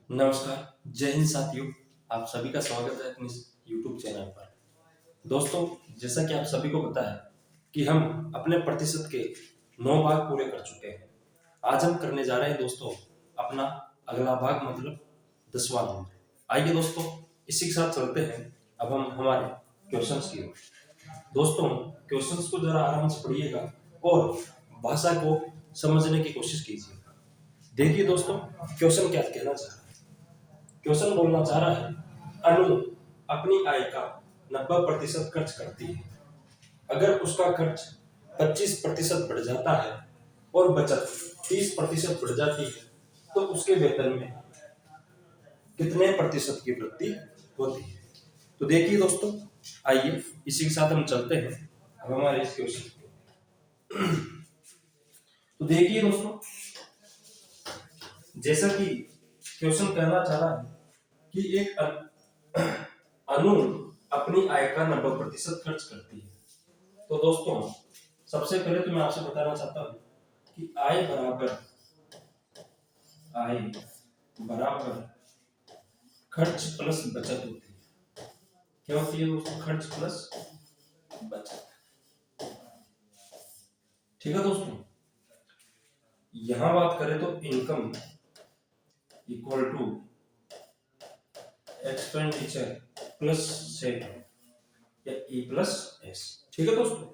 नमस्कार, जय हिंद साथियों। आप सभी का स्वागत है अपने YouTube चैनल पर। दोस्तों, जैसा कि आप सभी को पता है कि हम अपने प्रतिशत के 9 भाग पूरे कर चुके हैं। आज हम करने जा रहे हैं दोस्तों अपना अगला भाग, मतलब 10वां नंबर। आइए दोस्तों, इसी के साथ चलते हैं अब हम हमारे क्वेश्चंस की ओर। दोस्तों, क्वेश्चंस को जरा आराम से पढ़िएगा और भाषा को समझने की कोशिश कीजिएगा। देखिए दोस्तों, क्वेश्चन क्या कहना चाह रहा है। क्वेश्चन बोलना चाह रहा है, अनु अपनी आय का 90% खर्च करती है। अगर उसका खर्च 25% बढ़ जाता है और बचत 30% बढ़ जाती है, तो उसके वेतन में कितने प्रतिशत की वृद्धि होती है। तो देखिए दोस्तों, आइए इसी के साथ हम चलते हैं अब हमारे इस क्वेश्चन को। तो देखिए दोस्तों, जैसा कि क्वेश्चन कहना चाह रहा है कि एक अनु अपनी आय का 90% खर्च करती है। तो दोस्तों, सबसे पहले तो मैं आपसे बताना चाहता हूं कि आय बराबर खर्च प्लस बचत होती है। क्या होती है दोस्तों? खर्च प्लस बचत। ठीक है दोस्तों, यहां बात करें तो income equal to expenditure plus save या ई प्लस एस। ठीक है दोस्तों,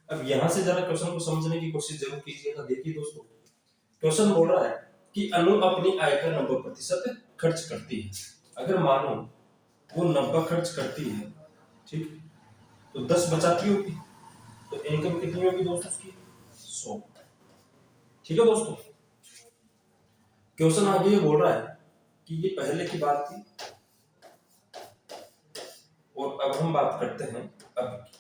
अब यहां से जरा क्वेश्चन को समझने की कोशिश जरूर कीजिएगा। देखिए दोस्तों, क्वेश्चन बोल रहा है कि अनु अपनी आय का 90% खर्च करती है। अगर मानो वो 90 खर्च करती है, ठीक, तो 10 बचाती होगी, तो इनकम कितनी होगी दोस्तों उसकी? 100। ठीक है दोस्तों, क्वेश्चन आगे ये बोल रहा है कि ये पहले की बात थी और अब हम बात करते हैं अब की।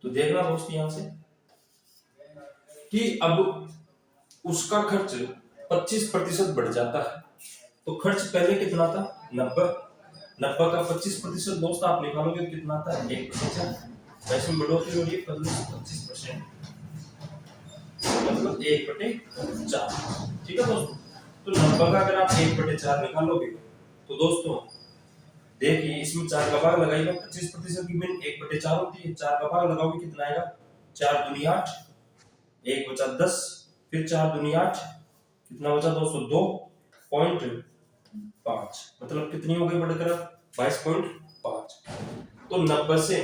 तो देखना दोस्त यहां से कि अब उसका खर्च 25% बढ़ जाता है। तो खर्च पहले कितना था? 90। 90 का 25% दोस्त आप निकालोगे तो कितना आता है? 1/4। वैसे बढ़ोतरी हो रही है 25%, मतलब 1/4। ठीक है दोस्तों, तो 90 का अगर आप 1/4 निकालोगे तो दोस्तों देखिए, इसमें 4 का भाग लगाइएगा। 25% की मीन 1/4 होती है। 4 का भाग लगाओगे कितना आएगा? 4 दूनी 8, 1 बचा 10, फिर 4 दूनी 8, कितना बचा दोस्तों? 2.5, मतलब कितनी हो गई बढ़कर? 22.5। तो 90 से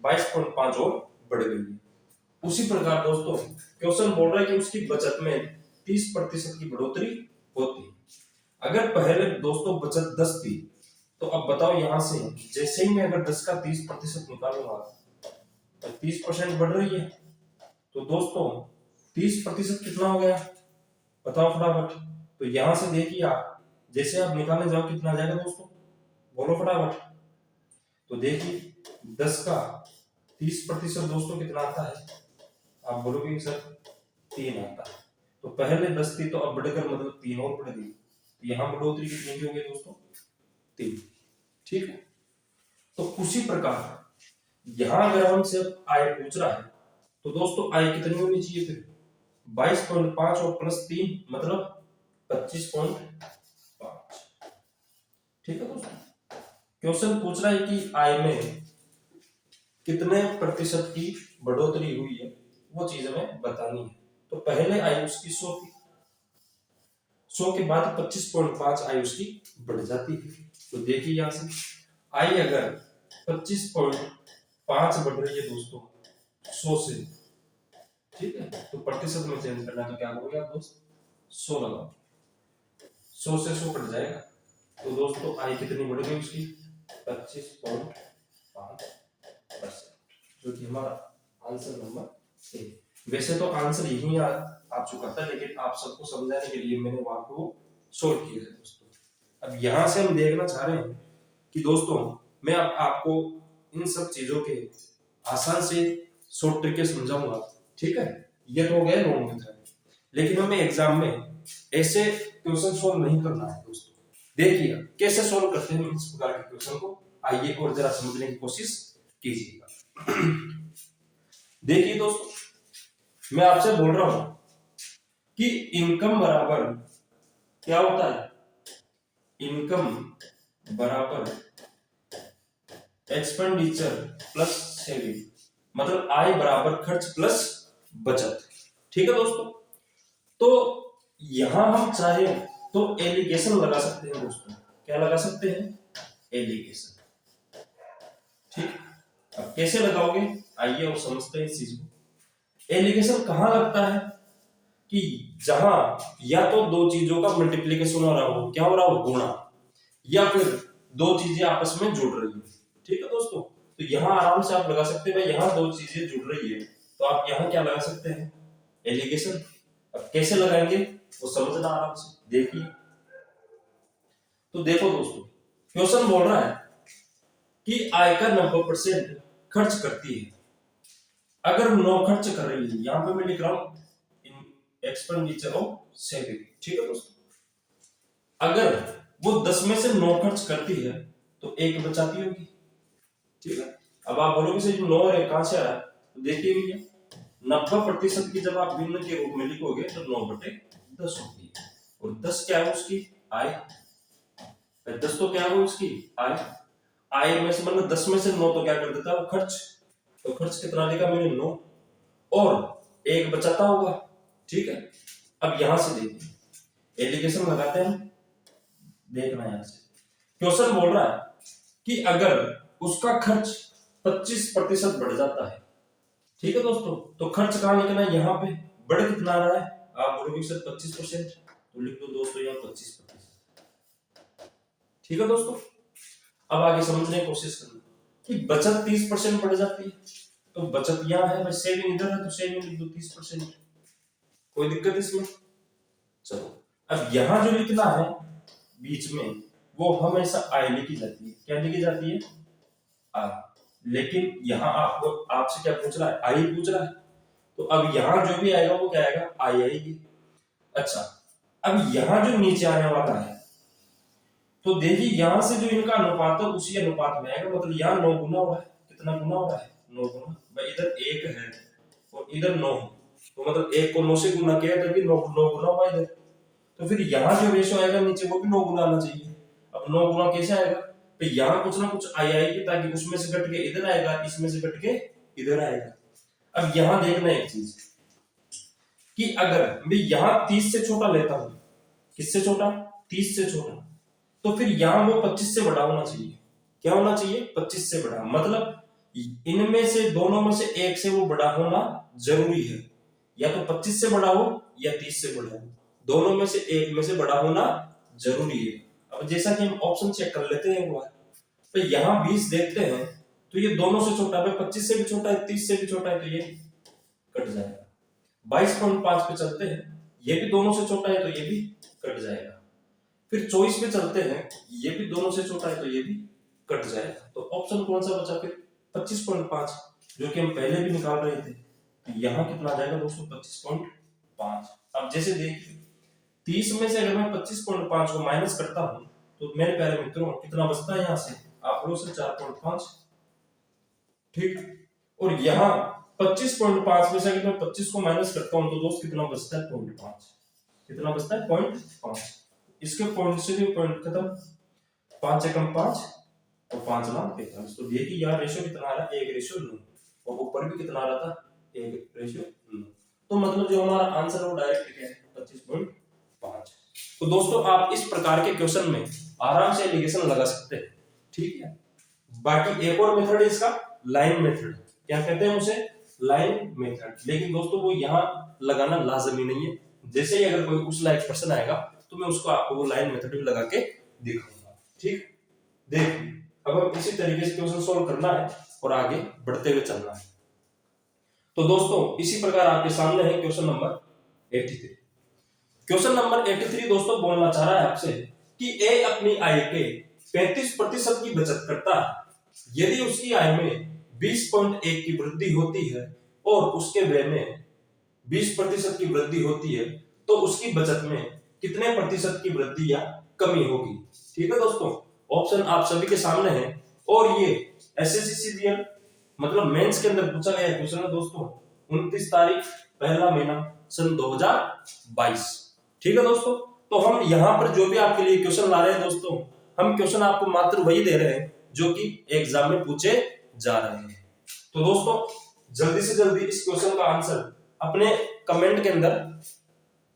22.5 और बढ़ गई है। उसी प्रकार दोस्तों, क्वेश्चन बोल रहा है कि उसकी बचत में 30% की बढ़ोतरी होती है। अगर पहले दोस्तों बचत 10 थी, तो अब बताओ यहां से जैसे ही मैं अगर 10 का 30% निकालूंगा तो 30% बढ़ रही है। तो दोस्तों 30% कितना हो गया? बताओ फटाफट। तो यहां से देखिए आप, जैसे आप निकालने जाओ कितना आ जाएगा दोस्तों? बोलो फटाफट। तो देखिए 10 का 30% दोस्तों कितना आता है? आप बोलोगे सर 3 आता है। तो पहले 10 थी, तो अब बढ़कर मतलब 3 और बढ़ गई। तो यहाँ बढ़ोतरी कितनी की हो गई दोस्तों? 3। ठीक है, तो उसी प्रकार यहां अगर हमसे आय पूछ रहा है, तो दोस्तों आय कितनी होनी चाहिए फिर? 22.5 और प्लस 3 मतलब 25.5। ठीक है दोस्तों, क्वेश्चन पूछ रहा है कि आय में कितने प्रतिशत की बढ़ोतरी हुई है, वो चीज हमें बतानी है। तो पहले आय उसकी 100 थी, 100 के बाद 25.5 आय उसकी बढ़ जाती है। तो देखिए यहां से आय अगर 25.5 बढ़ रही है दोस्तों 100 से, ठीक है, तो प्रतिशत में चेंज करना है तो क्या होगा दोस्त? 100 लगाओ, 100 से 100 कट जाएगा। तो दोस्तों आय कितनी बढ़ गई उसकी? 25.5%, जो कि हमारा आंसर नंबर ए। वैसे तो आंसर यही आ चुका था, लेकिन आप सबको समझाने के लिए मैंने वहां को सोल्व किया है दोस्तों। अब यहां से हम देखना चाह रहे हैं कि दोस्तों मैं अब आपको इन सब चीजों के आसान से शॉर्ट ट्रिक समझाऊंगा। ठीक है, ये तो हो गया लॉन्ग मेथड, लेकिन हमें एग्जाम में ऐसे क्वेश्चन सॉल्व नहीं करना है दोस्तों। देखिए कैसे सॉल्व करते हैं इस प्रकार के क्वेश्चन को, आइए और जरा समझने की कोशिश कीजिएगा। देखिए दोस्तों, मैं आपसे बोल रहा हूं कि इनकम बराबर क्या होता है, इनकम बराबर एक्सपेंडिचर प्लस सेविंग, मतलब आय बराबर खर्च प्लस बचत। ठीक है दोस्तों, तो यहां हम चाहे तो एलिगेशन लगा सकते हैं दोस्तों, क्या लगा सकते हैं, एलिगेशन। ठीक, अब कैसे लगाओगे आइए और समझते हैं इस चीज को। एलिगेशन कहां लगता है कि जहां या तो दो चीजों का मल्टीप्लीकेशन हो रहा हो, क्या हो रहा हो, गुणा, या फिर दो चीजें आपस में जुड़ रही है। ठीक है दोस्तों, तो यहां आराम से आप लगा सकते हैं भाई यहां दो चीजें जुड़ रही है, तो आप यहां क्या लगा सकते हैं, एलिगेशन। अब कैसे लगाएंगे वो समझना आराम से देखिए। तो देखो दोस्तों, क्वेश्चन बोल रहा है कि आयकर 90% खर्च करती है। अगर 9 खर्च कर रही है, यहां पे मैं लिख रहा हूं इन एक्सपेंडिचर ऑफ सेविंग। ठीक है दोस्तों, अगर वो 10 में से 9 खर्च करती है तो एक बचाती होगी। ठीक है, अब आप बोलोगे सर 9 है कहां से आ रहा है, तो देखिए भैया 90% की जब आप भिन्न के रूप में लिखोगे तो 9/10 होगी, और 10 क्या है उसकी आय, 10 तो क्या है उसकी आय, आय में से मतलब 10 में से 9 तो क्या कर देता है वो खर्च, तो खर्च कितना लिखा मैंने 9, और एक बचाता होगा। ठीक है, अब यहां से देखिए एलिगेशन लगाते हैं, देखना यहां से क्वेश्चन बोल रहा है कि अगर उसका खर्च 25% बढ़ जाता है। ठीक है दोस्तों, तो खर्च कहां लिखना है, यहाँ पे बढ़ कितना आ रहा है, आप बोलोगे सर 25%, तो लिख दो दोस्तों यहाँ 25%। ठीक है दोस्तों, अब आगे समझने की कोशिश करना कि बचत 30% बढ़ जाती है, तो बचत यहाँ है भाई, सेविंग इधर है तो सेविंग लिख दो 30%, कोई दिक्कत इसमें। चलो, अब यहां जो लिखना है बीच में वो हमेशा आय लिखी जाती है, क्या लिखी जाती है, आय। लेकिन यहाँ आपको आपसे क्या पूछ रहा है, आई पूछ रहा है, तो अब यहां जो भी आएगा वो क्या आएगा, आई आएगी। अच्छा, अब यहां जो नीचे आने वाला है, तो देखिए यहां से जो इनका अनुपात है उसी अनुपात में आएगा, मतलब यहाँ 9 गुना हो रहा है, कितना गुना हो रहा है, 9 गुना। भाई इधर 1 है और इधर 9 है, तो मतलब 1 को 9 से गुना किया तभी 9 गुना हुआ इधर, तो फिर यहाँ जो रेशो आएगा नीचे वो भी 9 गुना आना चाहिए। अब 9 गुना कैसे आएगा, तो यहाँ कुछ ना कुछ आई आएगी, ताकि उसमें से घट के इधर आएगा, इसमें से घट के इधर आएगा। अब यहाँ देखना एक चीज कि अगर मैं यहाँ 30 से छोटा लेता हूं, किससे छोटा, 30 से छोटा, तो फिर यहां वो 25 से बड़ा होना चाहिए, क्या होना चाहिए, 25 से बड़ा, मतलब इनमें से दोनों में से एक से वो बड़ा होना जरूरी है, या तो 25 से बड़ा हो या 30 से बड़ा हो, दोनों में से एक में से बड़ा होना जरूरी है। अब जैसा कि हम ऑप्शन चेक कर लेते हैं एक बार, तो यहाँ 20 देखते हैं तो ये दोनों से छोटा है, 25 से भी छोटा है, 30 से भी छोटा है, तो ये कट जाएगा। 22.5 पे चलते हैं, ये भी दोनों से छोटा है तो ये भी कट जाएगा। फिर 24 पे चलते हैं, ये भी दोनों से छोटा है तो ये भी कट जाएगा। तो ऑप्शन कौन सा बचा फिर, 25.5, जो कि हम पहले भी निकाल रहे थे, तो यहाँ कितना आ जाएगा दोस्तों, 25.5। अब जैसे देखिए 30 में से अगर मैं 25.5 को माइनस करता हूं तो मेरे प्यारे मित्रों कितना बचता है, यहाँ से आप लोग से 4.5। ठीक, और यहाँ 25.5 में से अगर मैं 25 को माइनस करता हूं तो दोस्त कितना बचता है, 0.5, कितना बचता है, 0.5। इसके पॉइंट से भी पॉइंट खत्म, 5 एकम 5 और 5 लाख 45, तो देखिए यहाँ रेशियो कितना आ रहा है, 1:9, और ऊपर भी कितना आ रहा था, 1:9। तो मतलब जो हमारा आंसर है वो डायरेक्ट क्या है, 25.5। तो दोस्तों आप इस प्रकार के क्वेश्चन में आराम से एलिगेशन लगा सकते हैं। ठीक है, बाकी एक और मेथड है इसका, लाइन मेथड, क्या कहते हैं उसे, लाइन मेथड। लेकिन दोस्तों वो यहाँ लगाना लाजमी नहीं है, जैसे ही अगर कोई उस लायक पर्सन आएगा तो मैं उसको आपको वो लाइन मेथड भी लगा के दिखाऊंगा। ठीक, देखिए अब हम इसी तरीके से क्वेश्चन सॉल्व करना है और आगे बढ़ते हुए चलना है। तो दोस्तों इसी प्रकार आपके सामने है क्वेश्चन नंबर 83। क्वेश्चन नंबर 83 दोस्तों बोलना चाह रहा है आपसे कि ए अपनी आय के 35% की बचत करता है। यदि उसकी आय में 20.1 की वृद्धि होती है और उसके व्यय में 20% की वृद्धि होती है, तो उसकी बचत में कितने प्रतिशत की वृद्धि या कमी होगी। ठीक है दोस्तों, ऑप्शन आप सभी के सामने है, और ये एसएससी मतलब मेंस के अंदर पूछा गया क्वेश्चन है दोस्तों, 29 तारीख पहला महीना सन 2022। ठीक है दोस्तों, तो हम यहाँ पर जो भी आपके लिए क्वेश्चन ला रहे हैं दोस्तों, हम क्वेश्चन आपको मात्र वही दे रहे हैं जो कि एग्जाम में पूछे जा रहे हैं। तो दोस्तों जल्दी से जल्दी इस क्वेश्चन का आंसर अपने कमेंट के अंदर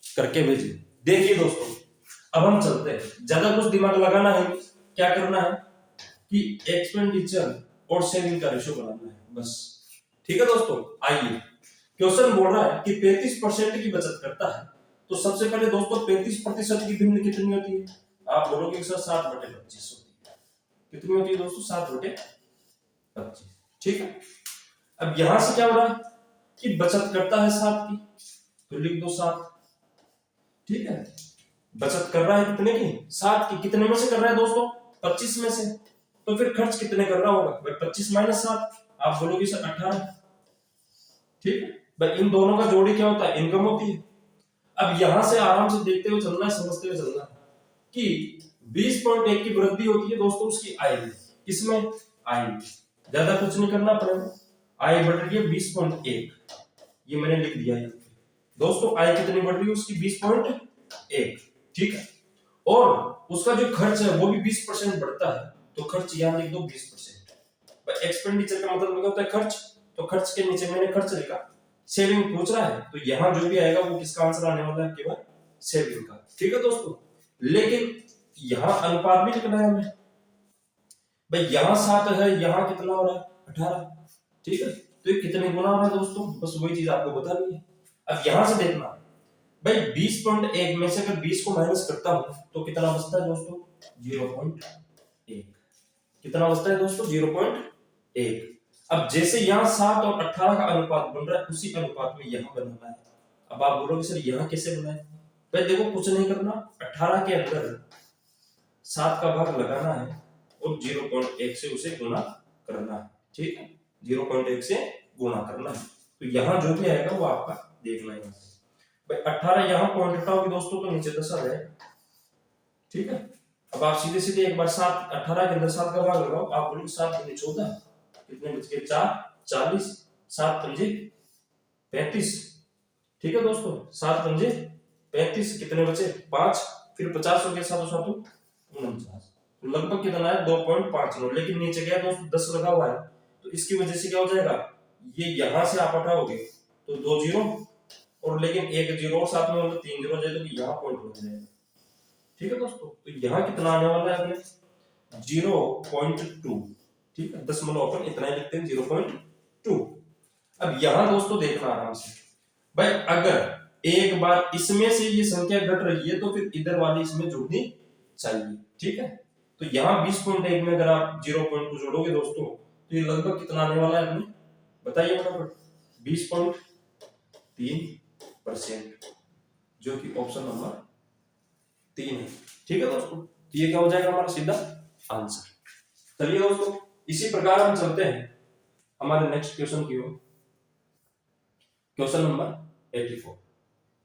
करके भेजिए। देखिए दोस्तों, अब हम चलते हैं, ज्यादा कुछ दिमाग लगाना है, क्या करना है कि एक्सपेंडिचर और सेविंग का रेशो बनाना है बस। ठीक है दोस्तों, आइए क्वेश्चन बोल रहा है कि 35% की बचत करता है, तो सबसे पहले दोस्तों 35% की भिन्न कितनी होती है? आप बोलोगे सर 7/25 होती है। कितनी होती है दोस्तों? 7/25। ठीक है, अब यहां से क्या हो रहा है कि बचत करता है 7 की, तो लिख दो 7। ठीक है, बचत कर रहा है कितने की? 7 की। कितने में से कर रहा है दोस्तों? 25 में से। तो फिर खर्च कितने कर रहा होगा भाई? 25 - 7, आप बोलोगे सर 18। ठीक है भाई, इन दोनों का जोड़ी क्या होता है? इनकम होती है। अब यहां से आराम से देखते हुए चलना है, समझते हुए चलना है कि 20.1 की वृद्धि होती है दोस्तों उसकी आय में। किसमें? आय में। ज्यादा कुछ नहीं करना पड़ेगा, आय बढ़ रही है 20.1, ये मैंने लिख दिया है दोस्तों। आय कितनी बढ़ रही है उसकी? 20.1। ठीक है, और उसका जो खर्च है वो भी 20% बढ़ता है, तो खर्च यहां लिख दो 20%। एक्सपेंडिचर का मतलब होता है खर्च, तो खर्च के नीचे मैंने खर्च लिखा। सेविंग पूछ रहा है, तो यहां जो भी आएगा वो किसका आंसर आने वाला है? केवल सेविंग का। ठीक है दोस्तों, लेकिन यहां अनुपात भी लिखना है हमें भाई। यहां 7 है, यहां कितना हो रहा है? 18। ठीक है, तो ये कितने गुना हो रहा है दोस्तों? बस वही चीज आपको बतानी है। अब यहां से देखना भाई, 20.1 में से अगर 20 को माइनस करता हूं तो कितना बचता है दोस्तों? 0.1। कितना बचता है दोस्तों? 0.1। अब जैसे यहाँ 7 और 18 का अनुपात बन रहा है, उसी अनुपात में यहाँ बनाना है। अब आप बोलोगे सर यहाँ कैसे बनाए? भाई देखो, कुछ नहीं करना, 18 के अंदर 7 का भाग लगाना है और 0.1 से उसे गुणा करना है। ठीक है, 0.1 से गुणा करना है, तो यहाँ जो भी आएगा वो आपका देखना है। भाई 18 यहाँ पॉइंट हटाओगे दोस्तों तो नीचे 10 आ जाएगा। ठीक है, अब आप सीधे सीधे एक बार 7 18 के अंदर 7 का भाग लगाओ, आप बोलोगे 7 दूनी 14, कितने बच गए? 4 40, 7 पंजे 35। ठीक है दोस्तों, 7 पंजे 35, कितने बचे? 5, फिर 50 हो गया, 7 7 49, तो लगभग कितना है? 2.59। लेकिन नीचे गया दोस्तों 10 लगा हुआ है, तो इसकी वजह से क्या हो जाएगा? ये यहां से आप हटाओगे तो 2 जीरो, और लेकिन एक जीरो और साथ में मतलब 3 जीरो हो जाए, तो यहाँ पॉइंट हो जाएगा। ठीक है दोस्तों, तो यहाँ कितना आने वाला है अपने? 0.2। ठीक है, दशमलव अपन इतना ही लिखते हैं, 0.2। अब यहाँ दोस्तों देखना आराम से भाई, अगर एक बार इसमें से ये संख्या घट रही है तो फिर इधर वाली इसमें जुड़नी चाहिए। ठीक है, तो यहाँ 20.1 में अगर आप 0.2 जोड़ोगे दोस्तों, तो ये लगभग कितना आने वाला है अपने? बताइए फटाफट। 20.3%, जो कि ऑप्शन नंबर 3 है। ठीक है दोस्तों, तो ये क्या हो जाएगा हमारा सीधा आंसर। चलिए दोस्तों, इसी प्रकार हम चलते हैं हमारे नेक्स्ट क्वेश्चन की ओर। क्वेश्चन नंबर 84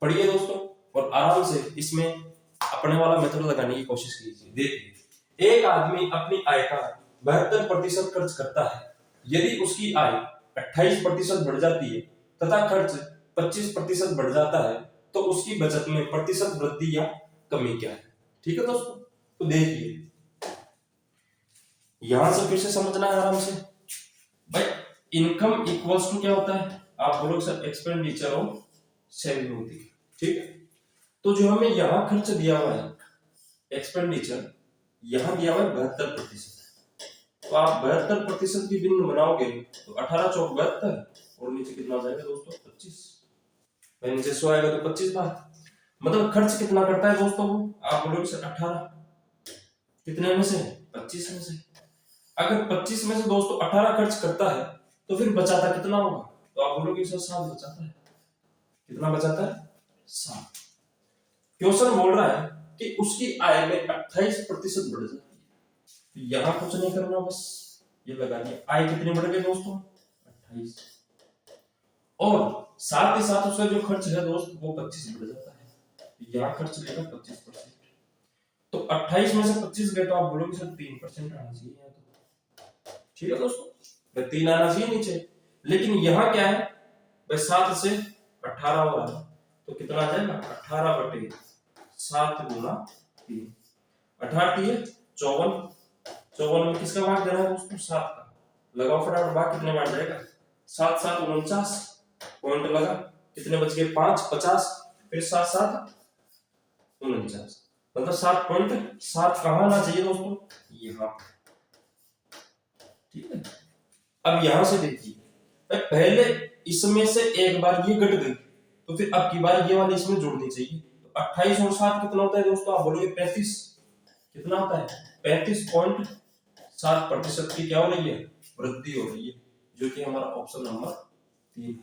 पढ़िए दोस्तों, और आराम से इसमें अपने वाला मेथड लगाने की कोशिश कीजिए। देखिए, एक आदमी अपनी आय का 72% खर्च करता है। यदि उसकी आय 28% बढ़ जाती है तथा खर्च 25% बढ़ जाता है, तो उसकी बचत में प्रतिशत वृद्धि या कमी क्या है? ठीक है दोस्तों, तो देखिए यहां से फिर से समझना है आराम से भाई। इनकम इक्वल्स टू क्या होता है? आप बोलोगे सर एक्सपेंडिचर और सेविंग होती है। ठीक है, तो जो हमें यहां खर्च दिया हुआ है एक्सपेंडिचर, यहां दिया हुआ है 72%, तो आप 72% की भिन्न बनाओगे तो 18 चौक 72, और नीचे कितना जाएगा दोस्तों? 25। नीचे 100 आएगा तो 25 बार, मतलब खर्च कितना करता है दोस्तों वो? आप बोलोगे सर 18, कितने में से? 25 में से। अगर 25 में से दोस्तों 18 खर्च करता है तो फिर बचाता कितना होगा? तो आप बोलोगे सर 7 बचाता है। कितना बचाता है? 7। क्वेश्चन बोल रहा है कि उसकी आय में 28% बढ़ जाती है, तो यहां कुछ नहीं करना, बस ये लगा दिया। आय कितनी बढ़ गई दोस्तों? 28, और साथ ही साथ उसका जो खर्च है दोस्त वो 25 बढ़ जाता है, तो यहां खर्च लेगा 25%। तो 28 में से 25 गए तो आप बोलोगे सर 3% आना चाहिए। ठीक है दोस्तों, 3 आना चाहिए नीचे, लेकिन यहां क्या है भाई? 7 से 18 हो रहा है, तो कितना आ जाएगा 18/7 गुना 3। 18 3 54, 54 में किसका भाग देना है दोस्तों 7 का। लगाओ फटाफट भाग, कितने बार जाएगा 7 7 49, पॉइंट लगा, कितने बच गए 5 50, फिर 7 7 49, मतलब 7.7 कहां आना चाहिए दोस्तों यहाँ। ठीक है, अब यहां से देखिए पहले इसमें से एक बार ये घट गई, तो फिर अब की बार ये वाली इसमें जोड़नी चाहिए। तो 28 और 7 कितना होता है दोस्तों, आप बोलोगे 35, कितना होता है 35.7% की क्या हो रही है वृद्धि हो रही है, जो कि हमारा ऑप्शन नंबर 3।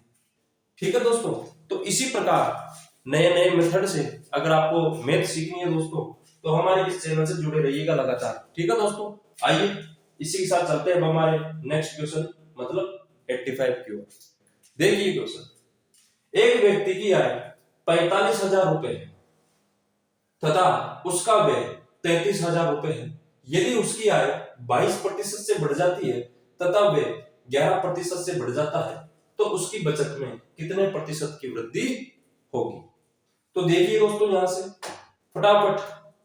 ठीक है दोस्तों, तो इसी प्रकार नए नए मेथड से अगर आपको मैथ सीखनी है दोस्तों, तो हमारे इस चैनल से जुड़े रहिएगा लगातार। ठीक है दोस्तों, आइए इसी के साथ चलते हैं हमारे नेक्स्ट क्वेश्चन, मतलब 85 की ओर। देखिए क्वेश्चन, एक व्यक्ति की आय 45,000 रुपए है तथा उसका व्यय 33,000 रुपए है। यदि उसकी आय 22% से बढ़ जाती है तथा व्यय 11% से बढ़ जाता है, तो उसकी बचत में कितने प्रतिशत की वृद्धि होगी। तो देखिए दोस्तों, यहां से फटाफट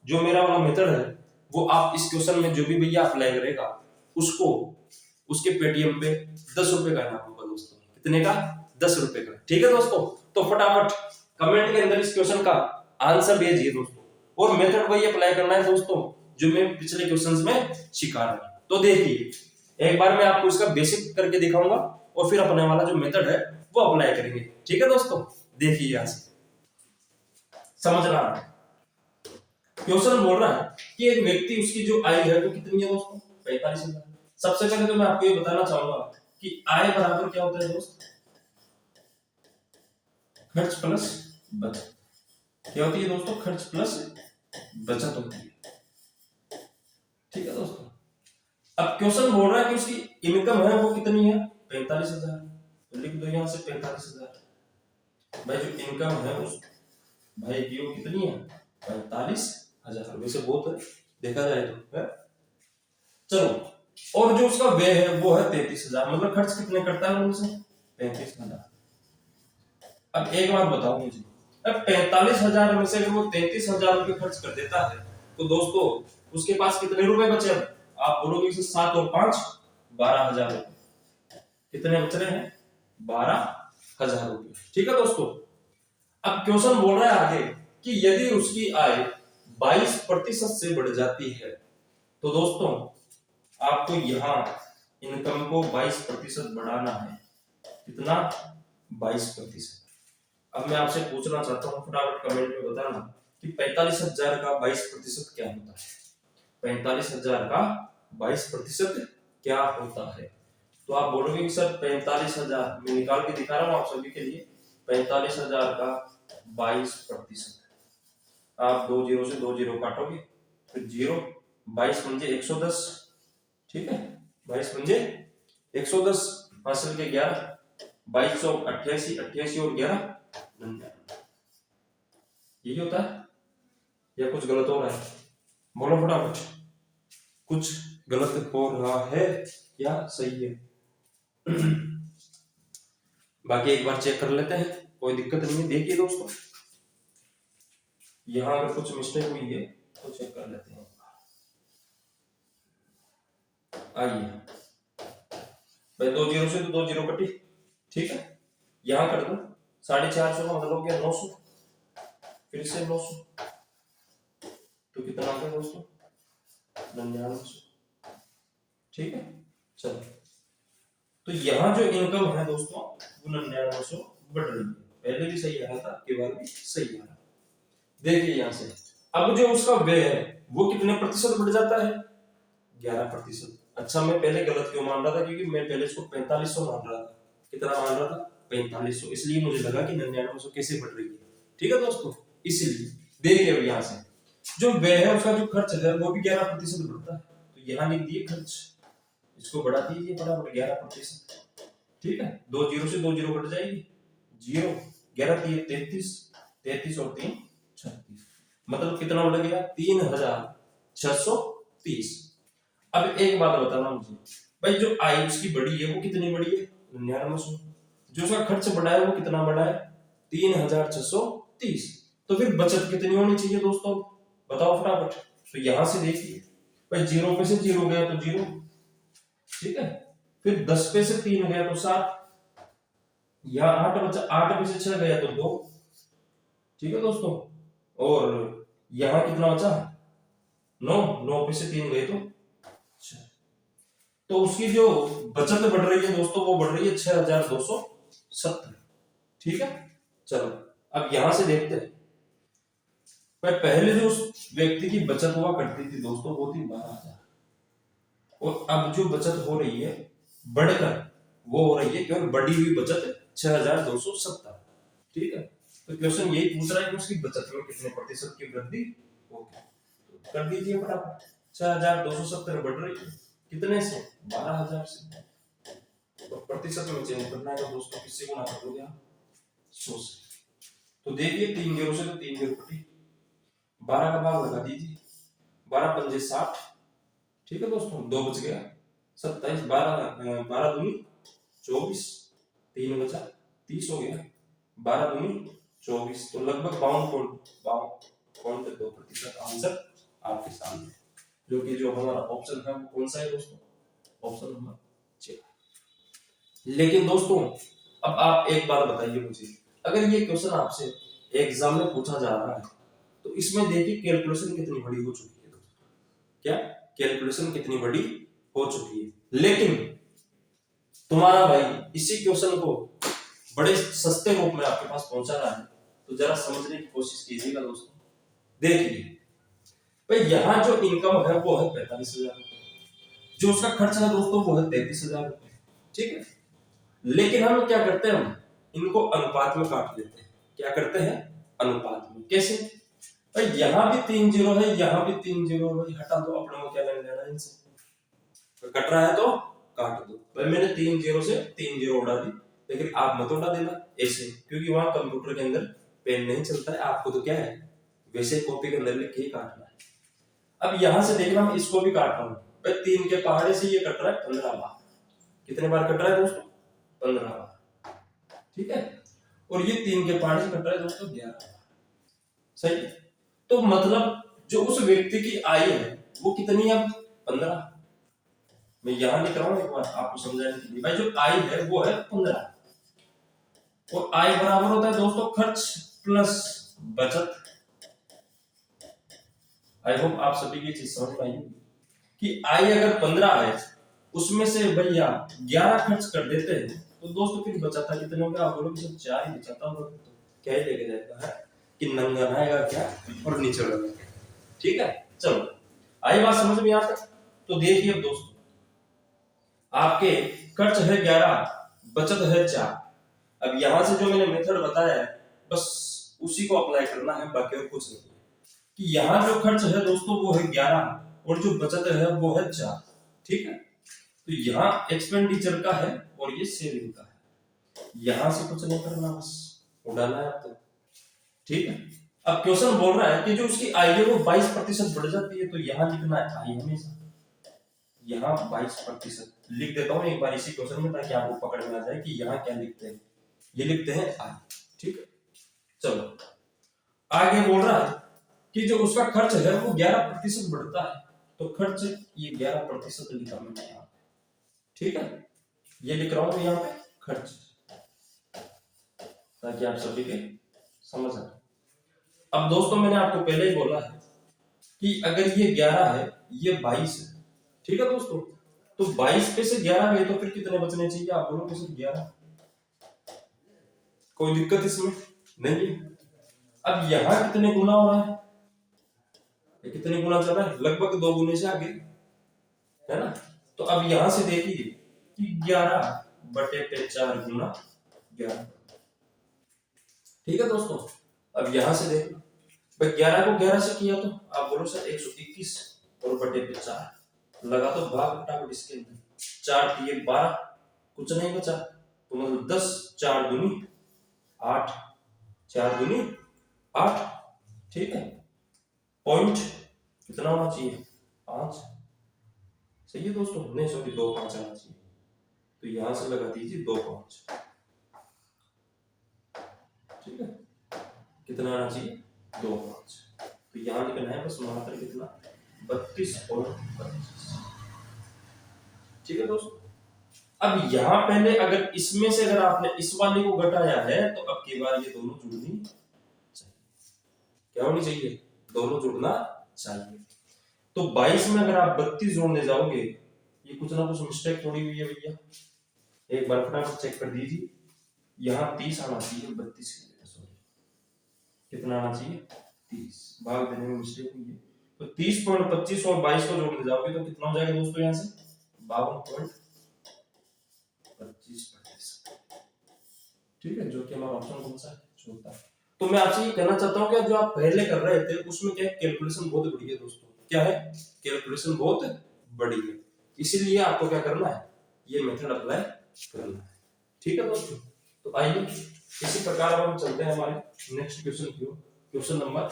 जो मेरा वाला मेथड है वो आप इस क्वेश्चन में जो भी भैया अप्लाई करेगा उसको उसके पेटीएम पे 10 रुपए का इनाम होगा दोस्तों। कितने का 10 रुपए का। ठीक है दोस्तों, तो फटाफट कमेंट के अंदर इस क्वेश्चन का आंसर भेजिए दोस्तों, और मेथड वही अप्लाई करना है दोस्तों जो मैं पिछले क्वेश्चंस में सिखा रहा हूं। तो देखिए एक बार मैं आपको इसका बेसिक करके दिखाऊंगा और फिर अपने वाला जो मेथड है वो अप्लाई करेंगे। ठीक है दोस्तों, देखिए यहां से समझना है। क्वेश्चन बोल रहा है कि एक व्यक्ति उसकी जो आय है वो कितनी है दोस्तों 45,000। सबसे पहले तो मैं आपको ये बताना चाहूंगा कि आय बराबर क्या होता है दोस्त, खर्च प्लस बचत। क्या होती है दोस्तों, खर्च प्लस बचत होती है। ठीक है दोस्तों, अब क्वेश्चन बोल रहा है कि उसकी इनकम है वो कितनी है 45,000, तो लिख दो यहां से 45,000। भाई जो इनकम है उस भाई की वो कितनी है 45,000। वैसे बहुत है देखा जाए तो है। चलो, और जो उसका व्यय है वो है 33,000, मतलब खर्च कितने करता है उनसे 35,000। अब एक बात बताओ मुझे, अब 45,000 में से अगर वो 33,000 रुपए खर्च कर देता है तो दोस्तों उसके पास कितने रुपए बचे। आप बोलोगे 7 और 5 12,000 रुपए। कितने बच रहे हैं 12,000 रुपए। ठीक है दोस्तों, अब क्वेश्चन बोल रहा है आगे कि यदि उसकी आय 22% से बढ़ जाती है, तो दोस्तों आपको यहां इनकम को 22% बढ़ाना है। कितना 22%। अब मैं आपसे पूछना चाहता हूं, फटाफट कमेंट में बताना कि 45,000 का 22% क्या होता है। 45,000 का 22% क्या होता है। तो आप बोलोगे कि सर 45,000 मैं निकाल के दिखा रहा हूं आप सभी के लिए। 45,000 का 22%, आप 2 जीरो से 2 जीरो काटोगे, फिर जीरो, 22 पंजे 110। ठीक है, 22 पंजे 110, हासिल के 11, 2288, 88 और 11 99। यही होता है या कुछ गलत हो रहा है, बोलो फटाफट। कुछ गलत हो रहा है या सही है। बाकी एक बार चेक कर लेते हैं, कोई दिक्कत नहीं है। देखिए दोस्तों, यहां अगर कुछ मिस्टेक हुई है तो चेक कर लेते हैं। आइए भाई, 2 जीरो से तो 2 जीरो कटी। ठीक है, यहां कर दो 450 का मतलब हो गया 900, फिर से 900, तो कितना आ गया दोस्तों 99। ठीक है, चलो, तो यहां जो इनकम है दोस्तों वो 9900 बढ़ रही है। पहले भी सही आ रहा था, के बाद भी सही आ रहा है। देखिए यहां से अब जो उसका व्यय है वो कितने प्रतिशत बढ़ जाता है 11%। अच्छा, मैं पहले गलत क्यों मान रहा था, क्योंकि मैं पहले इसको 4500 मान रहा था। कितना मान रहा था 4500, इसलिए मुझे लगा कि 9900 कैसे बढ़ रही है। ठीक है दोस्तों, इसीलिए देखिए अब यहां से जो व्यय है उसका जो खर्च है वो भी 11% बढ़ता है, तो यहां लिख दिए खर्च, इसको बढ़ा दीजिए बराबर 11%। ठीक है, 2 जीरो से 2 जीरो कट जाएगी, जीरो 11 3 33, 33 और 3 36, मतलब कितना बढ़ गया 3630। अब एक बात बताना मुझे भाई, जो आय उसकी बढ़ी है वो कितनी बढ़ी है 9900, जो उसका खर्च बढ़ा है वो कितना बढ़ा है 3630। 30। तो फिर बचत कितनी होनी चाहिए दोस्तों, बताओ फटाफट। तो यहां से देखिए भाई, 0 पे से 0 गया तो 0, ठीक है। फिर 10 पे से 3 गया तो 7, यहाँ 8 बचा, 8 पे से 6 गया तो 2, ठीक है दोस्तों। और यहाँ कितना बचा, 9, 9 पे से 3 गए तो 6। तो उसकी जो बचत बढ़ रही है दोस्तों, वो बढ़ रही है 6270, ठीक है। चलो अब यहां से देखते हैं, पहले जो उस व्यक्ति की बचत हुआ करती थी दोस्तों, वो थी 12,000, और अब जो बचत हो रही है बढ़कर वो हो रही है केवल बढ़ी हुई बचत 6270, ठीक है। तो क्वेश्चन यही पूछ रहा है कि उसकी बचत में कितने प्रतिशत की वृद्धि होगी। तो कर दीजिए फटाफट, 6270 बढ़ रही है कितने से, 12,000 से। तो प्रतिशत में चेंज करना है तो दोस्तों किससे गुणा कर दोगे आप, 100 से। तो देखिए 3 0 से तो 3 0 कटी, 12 का भाग लगा दीजिए, 12 पंजे 60, ठीक है दोस्तों। 2 बच गया 27, 12 दूनी 24, 3 बचा 30 हो गया, 12 दूनी 24, तो लगभग 52.2% आंसर आपके सामने, जो कि जो हमारा ऑप्शन है वो कौन सा है दोस्तों, ऑप्शन नंबर 6। लेकिन दोस्तों अब आप एक बात बताइए मुझे, अगर ये क्वेश्चन आपसे एग्जाम में पूछा जा रहा है तो इसमें देखिए कैलकुलेशन कितनी बड़ी हो चुकी है दोस्तों, क्या कैलकुलेशन कितनी बड़ी हो चुकी है। लेकिन तुम्हारा भाई इसी क्वेश्चन को बड़े सस्ते रूप में आपके पास पहुंचा रहा है, तो जरा समझने की कोशिश कीजिएगा दोस्तों। देखिए भाई, यहाँ जो इनकम है वो है 45,000, जो उसका खर्च है दोस्तों वो है 33,000, ठीक है। लेकिन हम क्या करते हैं, हम इनको अनुपात में काट लेते हैं। क्या करते हैं, अनुपात में। कैसे भाई, यहाँ भी 3 0 है, यहाँ भी 3 0 है, हटा दो, अपने को क्या लेना है इनसे, तो कट रहा है तो काट दो। भाई मैंने 3 0 से 3 0 उड़ा दी, लेकिन आप मत उड़ा देना ऐसे, क्योंकि वहां कंप्यूटर के अंदर पेन नहीं चलता है, आपको तो क्या है वैसे कॉपी के अंदर लिख के काटना है। अब यहां से देखना, मैं इसको भी काट रहा हूं भाई, 3 के पहाड़े से ये कट रहा है 15 बार। कितने बार कट रहा है दोस्तों, 15 बार, ठीक है। और ये 3 के पहाड़े से कट रहा है दोस्तों 11 बार, सही। तो मतलब जो उस व्यक्ति की आय है वो कितनी है, 15। मैं यहां लिख रहा हूं एक बार आपको समझाने के लिए, भाई जो आय है वो है 15, और आय बराबर होता है दोस्तों खर्च प्लस बचत। आई होप आप सभी की चीज समझ में आई कि आय अगर 15 है, उसमें से भैया 11 खर्च कर देते हैं, तो दोस्तों फिर बचाता कितने होगा, आप बोलोगे सिर्फ 4 ही बचाता होगा, तो क्या ही लेके जाएगा है कि नंगा आएगा क्या और नीचे उड़ेगा, ठीक है। चलो आई बात समझ में आता। तो देखिए दोस्तों, आपके खर्च है 11, बचत है 4। अब यहां से जो मैंने मेथड बताया है बस उसी को अप्लाई करना है, बाकी और कुछ नहीं। कि यहाँ जो खर्च है दोस्तों वो है 11 और जो बचत है वो है 4, ठीक है। तो यहाँ एक्सपेंडिचर का है और ये सेविंग का है, यहां से कुछ नहीं करना, बस उड़ाना है आपको, ठीक है। अब क्वेश्चन बोल रहा है कि जो उसकी आय है वो 22% बढ़ जाती है, तो यहाँ लिखना है आय हमेशा, यहाँ 22% लिख देता हूँ एक बार इसी क्वेश्चन में, ताकि आपको पकड़ में आ जाए कि यहाँ क्या लिखते हैं। ये लिखते हैं आय, ठीक है। चलो आगे बोल रहा है कि जो उसका खर्च है वो 11% बढ़ता है, तो खर्च ये 11% लिखा मैंने यहाँ पे, ठीक है। ये लिख रहा हूं यहाँ पे खर्च, ताकि आप सभी के समझ आए। अब दोस्तों मैंने आपको पहले ही बोला है कि अगर ये 11 है, ये 22 है, ठीक है दोस्तों। तो 22 पे से 11 गए तो फिर कितने बचने चाहिए, आप बोलोगे सिर्फ 11, कोई दिक्कत इसमें नहीं है। अब यहाँ कितने गुना हो रहा है, कितने गुना चल रहा है, लगभग 2 गुने से आगे, है ना। तो अब यहां से देखिए कि 11 बटे पे 4 गुना 11, ठीक है दोस्तों। अब यहां से देखो भाई, 11 को 11 से किया तो आप बोलो सर 121, और बटे पे 4 लगा तो भाग फटाफट इसके अंदर, 4 3 12, कुछ नहीं बचा, तो मतलब 10, 4 दूनी 8, 4 दूनी 8, ठीक है। पॉइंट कितना होना चाहिए, 5, सही है दोस्तों, नहीं सॉरी 2 5 आना चाहिए, तो यहां से लगा दीजिए 2 5, ठीक है। कितना आना चाहिए 2 5। तो यहाँ लिखना है बस मात्र कितना 32 और 25। ठीक है दोस्तों। अब यहाँ पहले अगर इसमें से अगर आपने इस वाले को घटाया है तो अब की बार ये दोनों जुड़नी चाहिए। क्या होनी चाहिए? दोनों जुड़ना चाहिए। तो 22 में अगर आप 32 जोड़ने जाओगे, ये कुछ ना कुछ मिस्टेक थोड़ी हुई है भैया, एक बार फटाफट चेक कर दीजिए। यहाँ 30 आना चाहिए 32 की जगह, सॉरी कितना आना चाहिए 30, भाग देने में मिस्टेक हुई है। तो 30.25 और 22 को जोड़ने जाओगे तो कितना हो जाएगा दोस्तों? यहाँ से 52.25। ठीक है, जो कि हमारा ऑप्शन कौन सा है? चौथा। तो मैं आपसे ये कहना चाहता हूँ कि जो आप पहले कर रहे थे उसमें क्या कैलकुलेशन बहुत बड़ी है दोस्तों। क्या है? कैलकुलेशन बहुत बड़ी है, इसीलिए आपको क्या करना है, ये मेथड अप्लाई करना है। ठीक है दोस्तों। तो आइए इसी प्रकार अब हम चलते हैं हमारे नेक्स्ट क्वेश्चन की ओर। Question number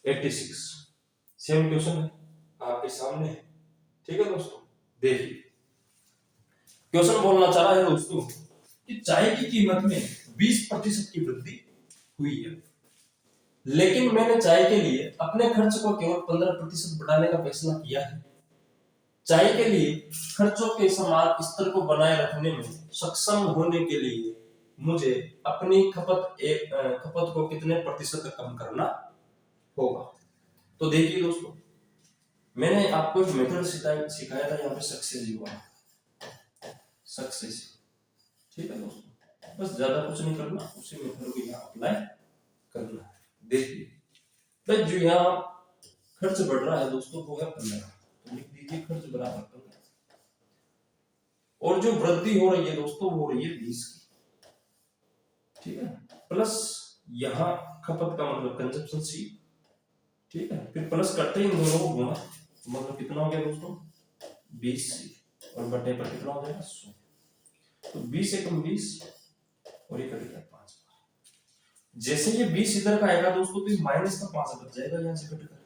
86। सेम क्वेश्चन है आपके सामने। ठीक है दोस्तों, देखिए क्वेश्चन बोलना चाह रहा है दोस्तों कि चाय की कीमत में 20% की वृद्धि हुई है, लेकिन मैंने चाय के लिए अपने खर्च को केवल 15% बढ़ाने का फैसला किया है। चाय के लिए खर्चों के समान स्तर को बनाए रखने में सक्षम होने के लिए मुझे अपनी खपत को कितने प्रतिशत कम करना होगा। तो देखिए दोस्तों, मैंने आपको एक मेथड सिखाया था यहाँ पे सक्सेसिव वाला, सक्सेसिव। ठीक है दोस्तों, बस ज्यादा कुछ नहीं करना, उसी मेथड को यहाँ अप्लाई करना है। देखिए जो यहाँ खर्च बढ़ रहा है दोस्तों वो है 15, तो लिख दीजिए खर्च बराबर 15, और जो वृद्धि हो रही है दोस्तों वो हो रही है 20 की। ठीक है, प्लस यहाँ खपत का मतलब कंजप्शन सी। ठीक है, फिर प्लस करते ही इन दोनों को गुणा, मतलब कितना हो गया दोस्तों 20 सी, और बटे पर कितना हो जाएगा 100। तो 20 एकम 20 और ये कटेगा 5। जैसे ये 20 इधर का आएगा दोस्तों तो माइनस का 5 बच जाएगा यहाँ से कटकर।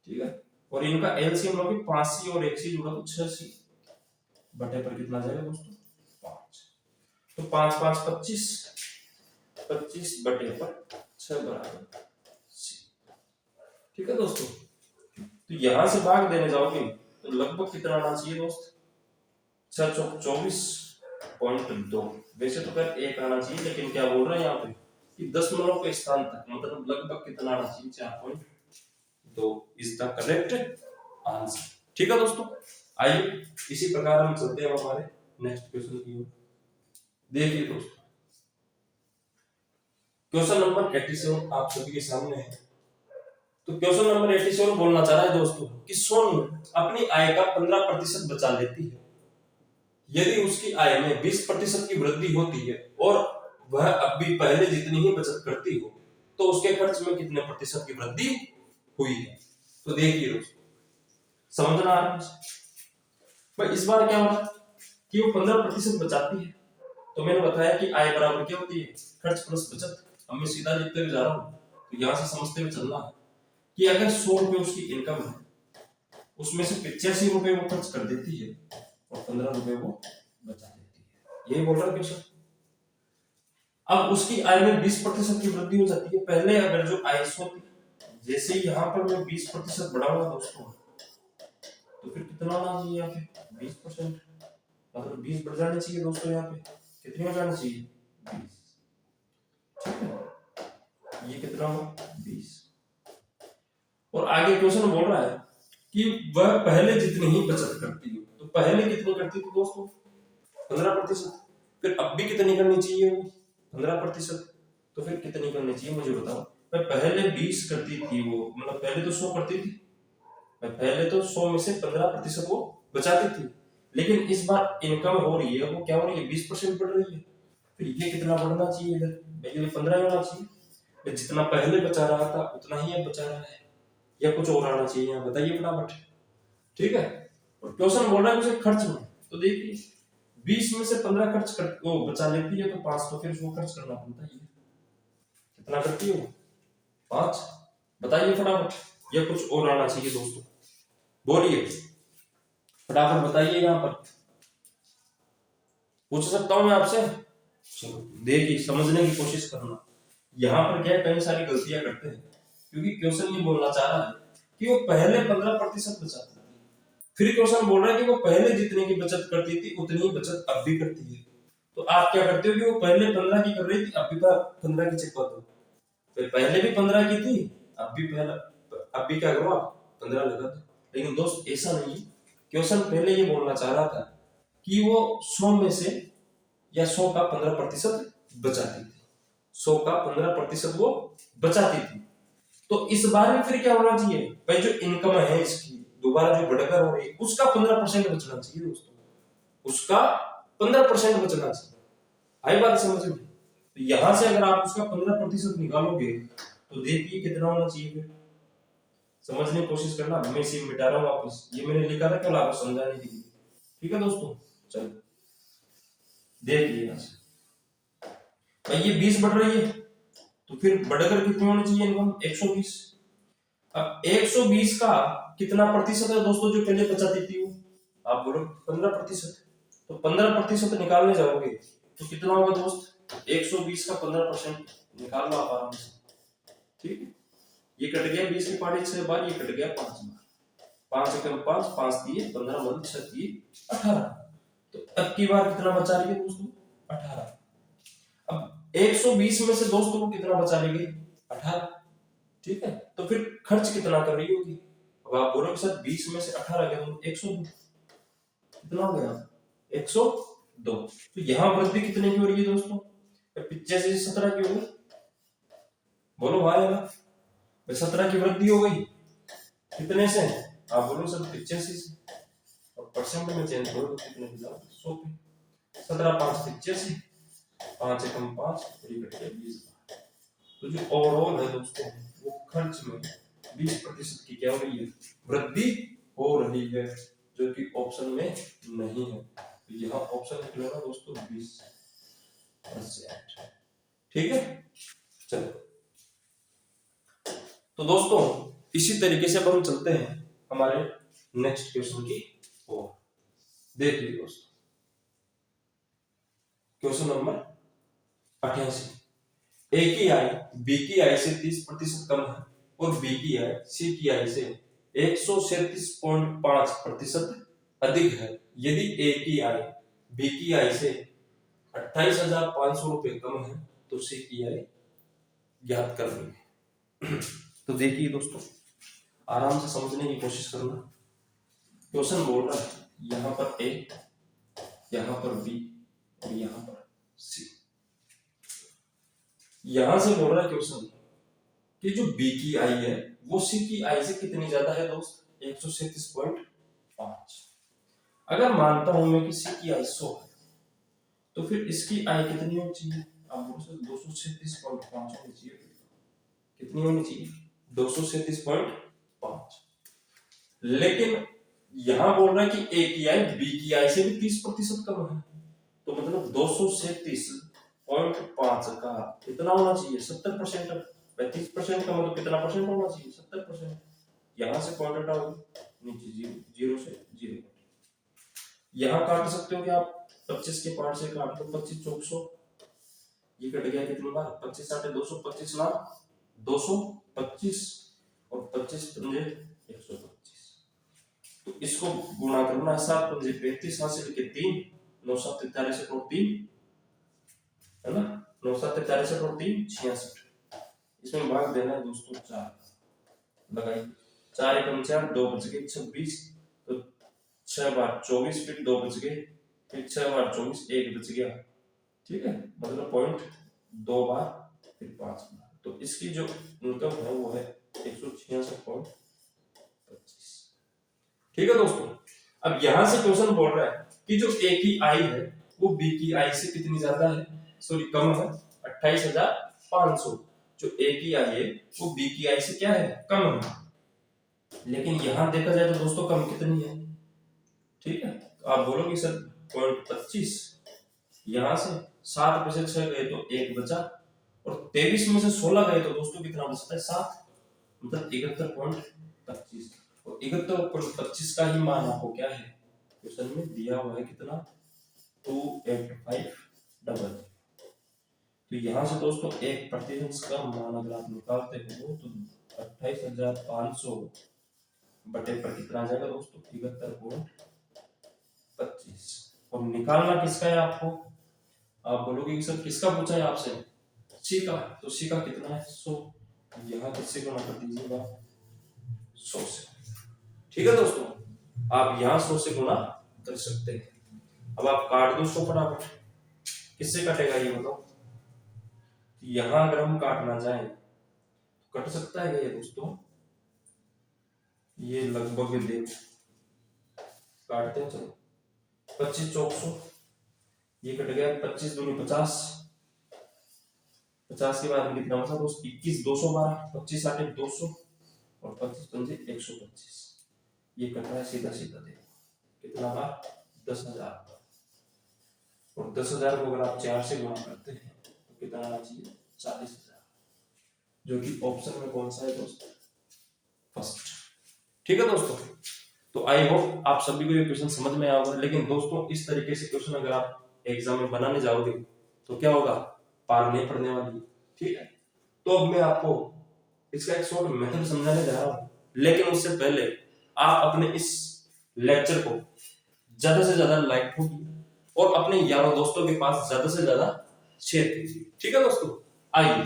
ठीक है, और इनका एलसीएम लोगे 5c और 1c जुड़ा तो 6c, बटे पर कितना जाएगा दोस्तों 5। तो 5 5 25, 25 बटे पर 6 बराबर c। ठीक है दोस्तों, तो यहां से भाग देने जाओगे तो लगभग कितना आना चाहिए दोस्त 6 चौक 24.2। वैसे तो कर 1 आना चाहिए, लेकिन क्या बोल रहा है यहाँ पे कि दशमलव के स्थान तक, मतलब लगभग कितना आना चाहिए 4.2 इज द करेक्ट आंसर। ठीक है दोस्तों, आइए इसी प्रकार हम चलते हैं हमारे नेक्स्ट क्वेश्चन की ओर। देखिए दोस्तों, क्वेश्चन नंबर 87 आप सभी के सामने है। तो क्वेश्चन नंबर 87 बोलना चाह रहा है दोस्तों कि सोनू अपनी आय का 15% बचा लेती है। यदि उसकी आय में 20% की वृद्धि होती है और वह अब भी पहले जितनी ही बचत करती हो, तो उसके खर्च में कितने प्रतिशत की वृद्धि हुई है। तो देखिए दोस्तों, समझना आ रहा है भाई, इस बार क्या हो रहा है कि वो 15% बचाती है। तो मैंने बताया कि आय बराबर क्या होती है खर्च प्लस बचत। अब मैं सीधा लिखते हुए जा रहा हूँ, तो यहाँ से समझते हुए चलना है कि अगर 100 रुपए उसकी इनकम है, उसमें से 85 रुपए वो खर्च कर देती है और 15 रुपए वो बचा देती है। यही बोल रहा है क्वेश्चन। अब उसकी आय में 20% की वृद्धि हो जाती है। पहले अगर जो आय 100 थी, जैसे ही यहाँ पर मैं 20% बढ़ाऊंगा दोस्तों, तो फिर कितना आना चाहिए यहाँ पे 20%, मतलब 20 बढ़ जाने चाहिए दोस्तों। यहाँ पे कितनी हो जाना चाहिए 20। ठीक है, ये कितना होगा 20। और आगे क्वेश्चन बोल रहा है कि वह पहले जितनी ही बचत करती हो, तो पहले कितनी करती थी दोस्तों 15%। फिर अब भी कितनी करनी चाहिए वो 15%। तो फिर कितनी करनी चाहिए मुझे बताओ। मैं पहले 20 करती थी वो, मतलब पहले तो 100 करती थी, मैं पहले तो 100 में से 15% वो बचाती थी, लेकिन इस बार इनकम हो रही है वो क्या हो रही है 20% बढ़ रही है। फिर ये कितना बढ़ना चाहिए इधर, ये 15 होना चाहिए। जितना पहले बचा रहा था उतना ही अब बचा रहा है, या कुछ और आना चाहिए यहाँ बताइए फटाफट। ठीक है, और क्वेश्चन बोल रहा है मुझे खर्च में, तो देखिए 20 में से 15 खर्च कर वो बचा लेती है तो 5, तो फिर उसको खर्च करना पड़ता है। कितना करती है वो 5, बताइए फटाफट, या कुछ और आना चाहिए दोस्तों, बोलिए फटाफट बताइए। यहाँ पर पूछ सकता हूं मैं आपसे, चलो देखिए समझने की कोशिश करना। यहाँ पर क्या है, कई सारी गलतियां करते हैं, क्योंकि क्वेश्चन ये बोलना चाह रहा है कि वो पहले 15% बचाती थी, फिर क्वेश्चन बोल रहा है कि वो पहले जितने की बचत करती थी उतनी ही बचत अब भी करती है। तो आप क्या करते हो कि वो पहले 15 की कर रही थी, अब भी 15 की चेक कर दो, तो पहले भी 15 की थी, अब भी पहला, अब भी क्या करो आप 15 लगा दो। लेकिन दोस्त ऐसा नहीं है, क्वेश्चन पहले ये बोलना चाह रहा था कि वो 100 में से या 100 का 15% बचाती थी, 100 का 15% वो बचाती थी। तो इस बार में फिर क्या होना चाहिए भाई, जो इनकम है इसकी दोबारा जो बढ़कर हो रही है उसका 15% बचना चाहिए दोस्तों, उसका 15% बचना चाहिए। आई बात समझ में? तो यहां से अगर आप उसका 15% निकालोगे तो देखिए कितना होना चाहिए, फिर समझने की कोशिश करना। मैं इसे मिटा रहा हूं वापस, ये मैंने लिखा था कल आपको समझाने के लिए। ठीक है दोस्तों, चलो देखिए यहां से भाई ये 20 बढ़ रही है, तो फिर बढ़कर कितनी होनी चाहिए इनकम, 120। अब 120 का कितना प्रतिशत है दोस्तों जो पहले बचाती थी वो, आप बोलो 15%। तो 15% निकालने जाओगे तो कितना होगा दोस्त, 120 का 15% निकाल लो आप आराम से। ठीक है, ये कट गया 20 की पार्टी 6 बार, ये कट गया 5 बार, 5 एकम 5, 5 दिए 15 बन 6 दिए 18। तो अब की बार कितना बचा रही है दोस्तों, 18। अब 120 में से दोस्तों को कितना बचा लेगी, 18। ठीक है, तो फिर खर्च कितना कर रही होगी, अब आप बोलोगे सर 20 में से 18 गया तो 102, कितना हो गया 102। तो यहाँ वृद्धि कितने की हो रही है दोस्तों, 85 से 17 की हो गई, बोलो भाई ना, 17 की वृद्धि हो गई, कितने से, आप बोलो सर 85 से, और परसेंट में चेंज करो तो कितने की जाओ 100 पे, 17 5 85, 5 एकम 5, ये कट गया 20। तो जो ओवरऑल है दोस्तों वो खर्च में 20% की क्या हो रही है, वृद्धि हो रही है, जो कि ऑप्शन में नहीं है। तो यहाँ ऑप्शन निकलेगा दोस्तों 20%। ठीक है, चलो तो दोस्तों इसी तरीके से अब हम चलते हैं हमारे नेक्स्ट क्वेश्चन की ओर। देखिए दोस्तों क्वेश्चन नंबर 88, ए की आई बी की आई से 30% कम है और बी की आई सी की आई से 137.5% अधिक है, यदि ए की आई बी की आई से 28,500 रुपए कम है तो सी की आई ज्ञात करनी है। तो देखिए दोस्तों आराम से समझने की कोशिश करना। क्वेश्चन बोल रहा है यहां पर ए, यहां पर बी और यहां पर सी। यहां से बोल रहा है क्वेश्चन कि जो बी की आई है वो सी की आई से कितनी ज्यादा है दोस्त, 137.5। अगर मानता हूं मैं कि सी की आई 100 है तो फिर इसकी आई कितनी होनी चाहिए, आप बोलो सर 237.5 होनी चाहिए, कितनी होनी चाहिए 237.5। लेकिन यहां बोल रहा है कि ए की आई बी की आई से भी 30% कम है, तो मतलब 237.5 का कितना होना चाहिए 70%। 30% का मतलब कितना परसेंट होना चाहिए 70%। यहां से पॉइंट हटाओगे नीचे जीरो, जीरो से जीरो, यहां काट सकते हो कि आप 25 के पार्ट से काट दो, 25 चौक 100, ये कट गया कितनी बार 25 साठे 225 ना 225 और 25 पंजे 125। तो इसको गुणा करना है 7 पंजे 35 हासिल के 3, 9 7 43 और 3 है ना, 9 7 43 और 3 66। इसमें भाग देना है दोस्तों 4, लगाइए 4 एकम 4, 2 बच गए 26, तो 6 बार 24, फिर 2 बच गए, फिर 6 बार 24, 1 बच गया। ठीक है, मतलब पॉइंट 2 बार फिर 5 बार, तो इसकी जो इनकम है वो है 166.25। ठीक है दोस्तों, अब यहां से क्वेश्चन बोल रहा है कि जो ए की आई है वो बी की आई से कितनी ज्यादा है, सॉरी कम है 28,500। जो ए की आई है वो बी की आई से क्या है, कम है। लेकिन यहां देखा जाए तो दोस्तों कम कितनी है, ठीक है, तो आप बोलोगे सर 0.25, यहां से 7 में से 6 गए तो 1 बचा, और 23 में से 16 गए तो दोस्तों कितना बचता है 7, मतलब 71.25। और 71.25 का ही मान आपको क्या है क्वेश्चन में दिया हुआ है कितना 2850। तो यहाँ से दोस्तों 1% का मान अगर आप निकालते हो तो 28,500 बटे पर कितना आ जाएगा दोस्तों 73.25। और निकालना किसका है आपको, आप बोलोगे कि सर किसका पूछा है आपसे, सी का, तो सी का कितना है 100, यहाँ किससे गुणा कर दीजिएगा 100 से। ठीक है दोस्तों, आप यहाँ 100 से गुणा कर सकते हैं। अब आप काट दो 100 फटाफट, किससे कटेगा ये बताओ। यहाँ अगर हम काटना चाहें तो कट सकता है ये दोस्तों, ये लगभग देखो काटते हैं, चलो 25 चौक 100, ये कट गया 25 दूनी 50, 50 के बाद कितना बचा दोस्त 21 212, 25 8 200 और 25 पंजे 125, ये कट रहा है सीधा सीधा देखो कितना बार 10,000, और 10,000 को अगर आप 4 से गुणा करते हैं तो कितना आना चाहिए 40,000, जो कि ऑप्शन में कौन सा है दोस्तों फर्स्ट। ठीक है दोस्तों, तो आई होप आप सभी को ये क्वेश्चन समझ में आया होगा। लेकिन दोस्तों इस तरीके से क्वेश्चन अगर आप एग्जाम में बनाने जाओगे तो क्या होगा, पार नहीं पड़ने वाली। ठीक है, तो अब मैं आपको इसका एक शॉर्ट मेथड समझाने जा रहा हूं, लेकिन उससे पहले आप अपने इस लेक्चर को ज्यादा से ज्यादा लाइक कीजिए और अपने यारों दोस्तों के पास ज्यादा से ज्यादा शेयर कीजिए। ठीक है दोस्तों, आइए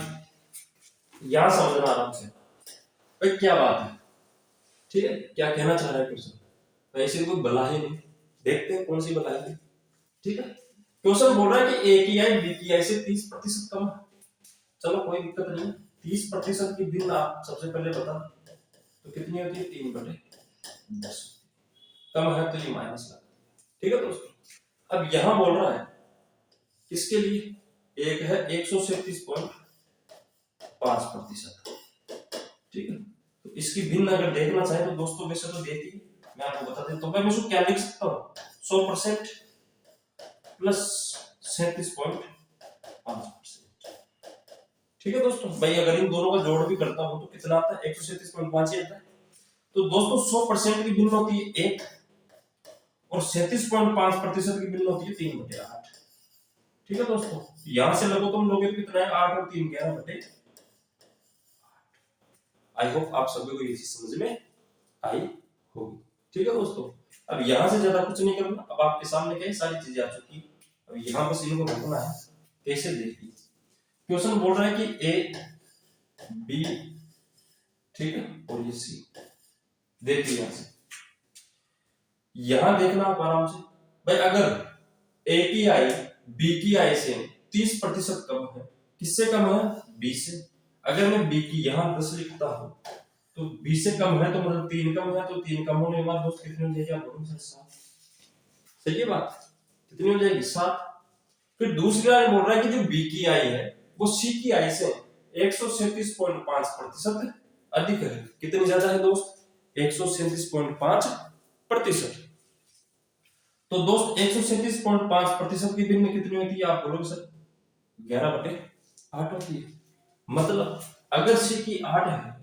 यहां समझना आराम से भाई क्या बात है। ठीक है, क्या कहना चाह रहा है क्वेश्चन, ऐसे कोई बला ही नहीं, देखते हैं कौन सी बला है। ठीक है, क्वेश्चन बोल रहा है कि ए की आई बी की आई से 30% कम है। चलो कोई दिक्कत नहीं, 30% की भिन्न आप सबसे पहले बता, तो कितनी होती है 3/10, कम है तो ये माइनस लगा। ठीक है दोस्तों, अब यहां बोल रहा है किसके लिए, एक है 137.5%। ठीक है, तो इसकी भिन्न अगर देखना चाहे तो दोस्तों वैसे तो देखिए मैं आपको बता देता हूं, मैं इसको क्या लिख सकता हूं 100% प्लस 37.5%। ठीक है दोस्तों, भाई अगर इन दोनों का जोड़ भी करता हूं तो कितना आता है 137.5 ही आता है। तो दोस्तों 100% की भिन्न होती है 1 और 37.5% की भिन्न होती है 3/8। ठीक है दोस्तों, यहां से लगो तुम लोगे तो कितना है 8 और 3 11/8। आई होप आप सभी को ये चीज समझ में आई होगी। ठीक है दोस्तों, अब यहां से ज्यादा कुछ नहीं करना, अब आपके सामने क्या सारी चीजें आ चुकी, अब यहां बस इनको रखना है। कैसे देखिए, क्वेश्चन बोल रहा है कि ए बी, ठीक है, और ये सी। देखिए यहां से, यहां देखना आप आराम से भाई, अगर ए की आई बी की आई से 30% कम है, किससे कम है बी से। अगर मैं बी की यहां 10 लिखता हूं तो बी से कम है तो मतलब 3 कम है, तो 3 कम होने के बाद दोस्त कितनी हो जाएगी आप बोलो सर 7। सही है बात, कितनी हो जाएगी 7। फिर दूसरी लाइन बोल रहा है कि जो बी की आई है वो सी की आई से 137.5% अधिक है। कितनी ज्यादा है दोस्त 137.5%। तो दोस्त 137.5% की भिन्न कितनी होती है आप बोलोगे सर 11/8 होती है। मतलब अगर सी की 8 है,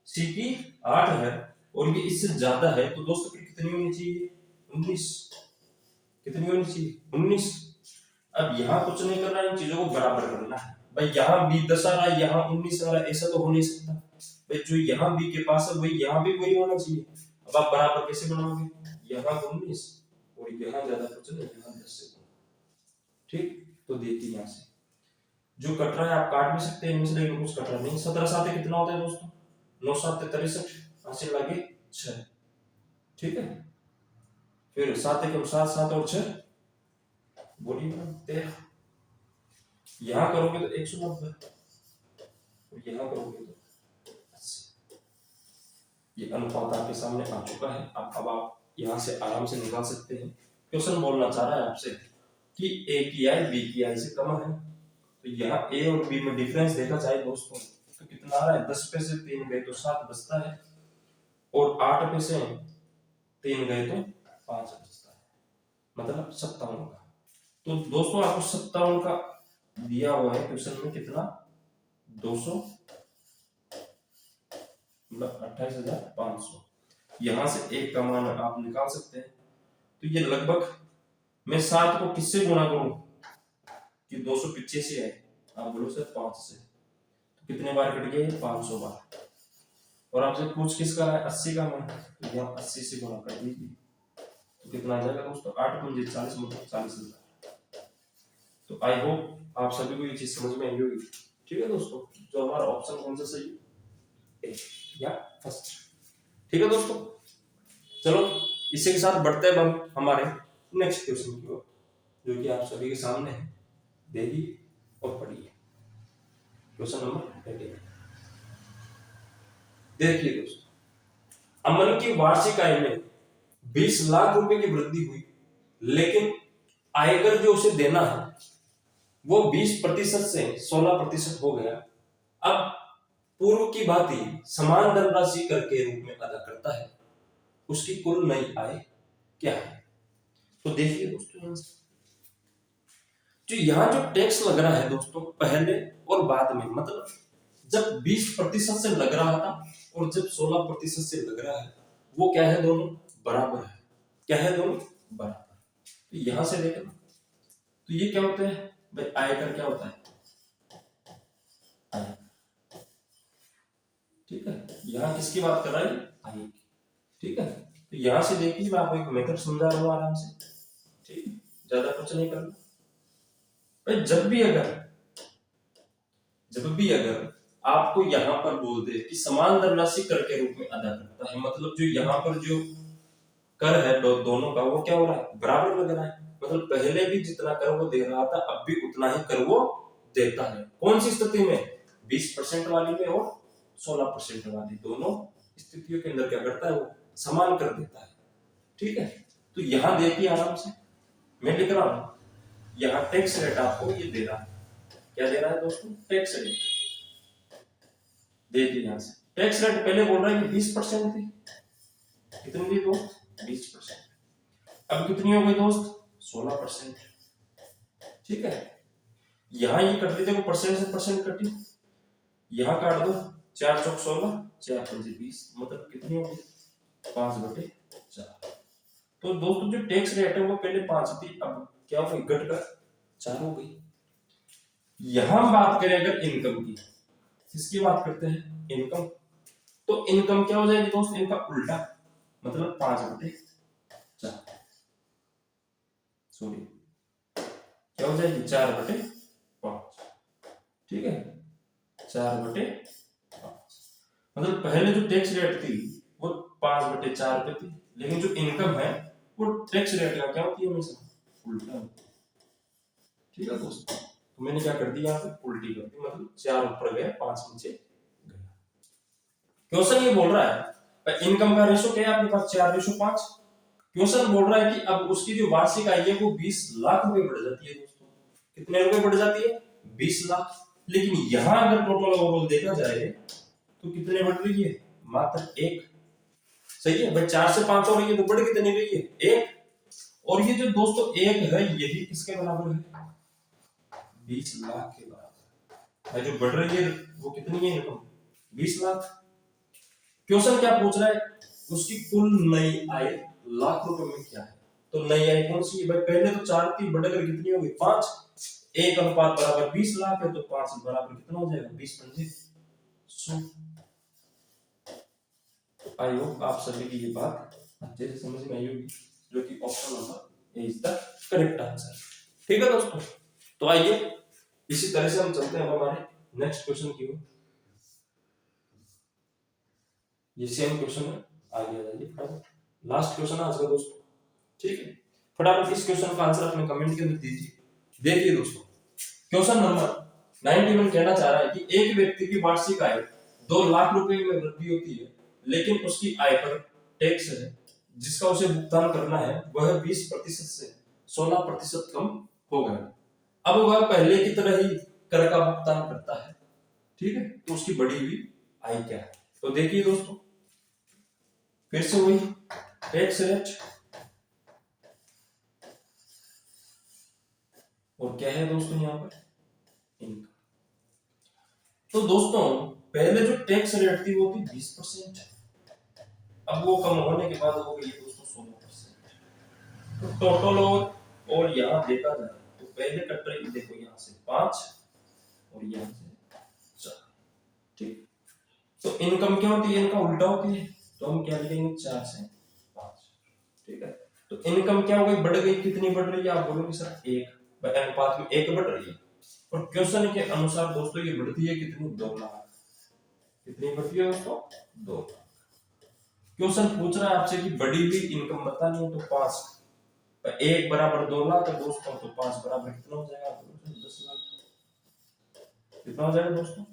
सी की 8 है और ये इससे ज्यादा है तो दोस्तों फिर कितनी होनी चाहिए 19। कितनी होनी चाहिए 19। अब यहाँ कुछ नहीं करना, इन चीजों को बराबर करना है भाई। यहाँ बी 10 आ रहा है, यहाँ 19 आ रहा है, ऐसा तो हो नहीं सकता भाई। जो यहाँ बी के पास है वही यहाँ भी वही होना चाहिए। अब आप बराबर कैसे बनाओगे, यहाँ 19 और यहाँ ज्यादा कुछ नहीं, यहाँ 10 से। ठीक, तो देखिए यहाँ से जो कट रहा है आप काट भी सकते हैं इनमें से, लेकिन कुछ कट रहा नहीं। 17 7 कितना होता है दोस्तों 9 7 63, हासिल लगे 6। ठीक है, फिर 7 1 7 7 और 6 बोलिए 13। यहां करोगे तो 190 और यहां करोगे तो 80। ये अनुपात आपके सामने आ चुका है। अब आप यहां से आराम से निकाल सकते हैं। क्वेश्चन बोलना चाह रहा है आपसे कि ए की आई बी की आई से कम है, तो यहाँ ए और बी में डिफरेंस देखा जाए दोस्तों तो कितना आ रहा है 10 पे से 3 गए तो 7 बचता है, और 8 पे से 3 गए तो 5 बचता है, मतलब 57 का। तो दोस्तों आपको 57 का दिया हुआ है क्वेश्चन में, कितना 200 मतलब 28,500। यहां से एक का मान आप निकाल सकते हैं। तो ये लगभग मैं 7 को किससे गुणा करूं कि 285 है, आप बोलो सर 5 से, तो कितने बार कट गए? 500 बार। और आपसे पूछ किसका है? 80 का मान, तो यहाँ 80 से गुणा कर दीजिए, तो कितना आ जाएगा दोस्तों? 8 पंजे 40, मतलब 40,000। तो आई होप आप सभी को ये चीज समझ में आई होगी। ठीक है दोस्तों, जो हमारा ऑप्शन कौन सा सही है? ए या फर्स्ट। ठीक है दोस्तों, चलो इसी के साथ बढ़ते हैं हम हमारे नेक्स्ट क्वेश्चन की ओर, जो कि आप सभी के सामने है। देखिए और पढ़िए क्वेश्चन नंबर 18। देखिए दोस्तों, अमन की वार्षिक आय में 20 लाख रुपए की वृद्धि हुई, लेकिन आयकर जो उसे देना है वो 20% से 16% हो गया। अब पूर्व की भांति समान धनराशि कर के रूप में अदा करता है, उसकी कुल नई आय क्या है? तो देखिए दोस्तों, यहाँ जो टैक्स लग रहा है दोस्तों, पहले और बाद में, मतलब जब 20% से लग रहा था और जब 16% से लग रहा है, वो क्या है? दोनों बराबर है। क्या है? दोनों बराबर। तो यहां से देखना, तो ये क्या होता है भाई? आयकर क्या होता है? आय। ठीक है, यहाँ किसकी बात कर रहा है? आय की। ठीक है, तो यहां से देखिए, मैं आपको एक मेथड समझा रहा हूं आराम से। ठीक है, ज्यादा कुछ नहीं करना भाई। जब भी अगर आपको यहाँ पर बोल दे कि समान धनराशि कर के रूप में अदा करता है, मतलब जो यहाँ पर जो कर है दोनों का, वो क्या हो रहा है? बराबर लग रहा है। मतलब पहले भी जितना कर वो दे रहा था, अब भी उतना ही कर वो देता है। कौन सी स्थिति में? 20% वाली में और 16% वाली, दोनों स्थितियों के अंदर क्या करता है? वो समान कर देता है। ठीक है, तो यहाँ देखिए आराम से, मैं लिख रहा हूं, यहाँ टैक्स रेट आपको ये दे रहा है। क्या दे रहा है दोस्तों? Tax rate. देखिए यहां से टैक्स रेट पहले बोल रहा है कि 20% थी। कितनी थी दोस्त? 20%। अब कितनी हो गई दोस्त? 16%। ठीक है, यहां ये कट रही, देखो परसेंट से परसेंट कटी, यहां काट दो, 4 चौक 16, 4 पंजे 20, मतलब कितनी हो गई? 5/4। तो दोस्तों जो टैक्स रेट है वो पहले 5 थी, अब क्या हो गई? घट कर 4 हो गई। यहां बात करें अगर इनकम की, किसकी बात करते हैं? इनकम। तो इनकम क्या हो जाएगी दोस्त? इनका उल्टा, मतलब 5/4। सॉरी, क्या हो जाएगी? 4/5। ठीक है, 4/5। मतलब पहले जो टैक्स रेट थी वो 5/4 पे थी, लेकिन जो इनकम है वो टैक्स रेट का क्या होती है? हमेशा उल्टा होती है। ठीक है दोस्तों, तो मैंने क्या कर दिया? यहाँ पे उल्टी कर दी, मतलब 4 ऊपर गया, 5 नीचे गया। क्वेश्चन ये बोल रहा है इनकम का रेशो क्या है आपके पास? 4/5। क्वेश्चन बोल रहा है कि अब उसकी जो वार्षिक आय है वो 20 लाख रुपए बढ़ जाती है दोस्तों। कितने रुपए बढ़ जाती है? 20 लाख। लेकिन यहां अगर टोटल ओवरऑल देखा जाए तो कितने बढ़ रही है? मात्र 1। सही है भाई, 4 से 5 हो रही है तो बढ़ कितनी रही है? 1। और ये जो दोस्तों 1 है, यही किसके बराबर है? 20 लाख के बराबर है। जो बढ़ रही है वो कितनी है इनकम? 20 लाख। क्वेश्चन क्या पूछ रहा है? उसकी कुल नई आय लाख रुपए में क्या है? तो नई आय कौन सी है भाई? पहले तो 4 थी, बढ़कर कितनी होगी? 5। 1 अनुपात बराबर 20 लाख है, तो 5 बराबर कितना हो जाएगा? 20 पंजे 100। आई होप आप सभी की ये बात अच्छे से समझ में आई होगी, जो कि option number A is the correct answer. ठीक है दोस्तों, तो आइए इसी तरह से हम चलते हैं हमारे नेक्स्ट क्वेश्चन की ओर। ये सेम क्वेश्चन है, आगे आ जाइए फटाफट। लास्ट क्वेश्चन आज का दोस्तों। ठीक है, फटाफट इस क्वेश्चन का आंसर अपने कमेंट के अंदर दीजिए। देखिए दोस्तों, क्वेश्चन नंबर 91 कहना चाह रहा है कि एक व्यक्ति की वार्षिक आय 2 लाख रुपए में वृद्धि होती है, लेकिन उसकी आय पर टैक्स है जिसका उसे भुगतान करना है वह 20% से 16% कम हो गया। अब वह पहले की तरह ही कर का भुगतान करता है। ठीक है, तो उसकी बढ़ी हुई आय क्या है? तो देखिए दोस्तों, फिर से वही टैक्स रेट, और क्या है दोस्तों यहाँ पर? इनकम। तो दोस्तों पहले जो टैक्स रेट थी वो थी 20%, अब वो कम होने के बाद हो गई दोस्तों 16%। तो टोटल और यहाँ देखा जाए तो पहले कट रही देखो यहाँ से 5 और यहाँ से 4, ठीक। तो इनकम क्या होती है, इनका उल्टा होती है, तो हम क्या लिखेंगे 4 से 5, ठीक है। तो इनकम क्या हो गई, बढ़ गई, कितनी बढ़ रही है, आप बोलोगे सर 1 अनुपात में 1 बढ़ रही है, और क्वेश्चन के अनुसार दोस्तों ये बढ़ती है कितनी, 2 लाख। कितनी बढ़ती है दोस्तों, 2 लाख। क्वेश्चन पूछ रहा है आपसे कि बढ़ी हुई इनकम बतानी है, तो 5, 1 बराबर 2 लाख है दोस्तों, तो 5 बराबर कितना हो जाएगा, 10 लाख। कितना हो जाएगा दोस्तों,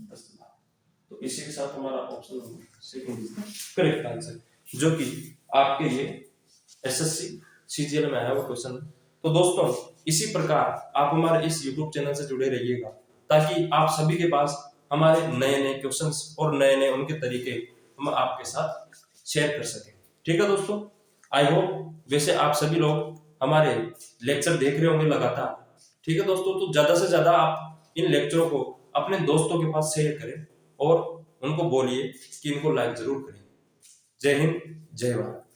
10 लाख। तो इसी के साथ हमारा option number second is the correct answer, जो कि आपके लिए एसएससी सीजीएल में आया हुआ क्वेश्चन। तो दोस्तों इसी प्रकार आप हमारे इस YouTube चैनल से जुड़े रहिएगा, ताकि आप सभी के पास हमारे नए नए क्वेश्चंस और नए नए उनके तरीके हम आपके साथ शेयर कर सकें, ठीक है दोस्तों। आई होप वैसे आप सभी लोग हमारे लेक्चर देख रहे होंगे लगातार, ठीक है दोस्तों। तो ज्यादा से ज्यादा आप इन लेक्चरों को अपने दोस्तों के पास शेयर करें और उनको बोलिए कि इनको लाइक जरूर करें। जय हिंद, जय भारत।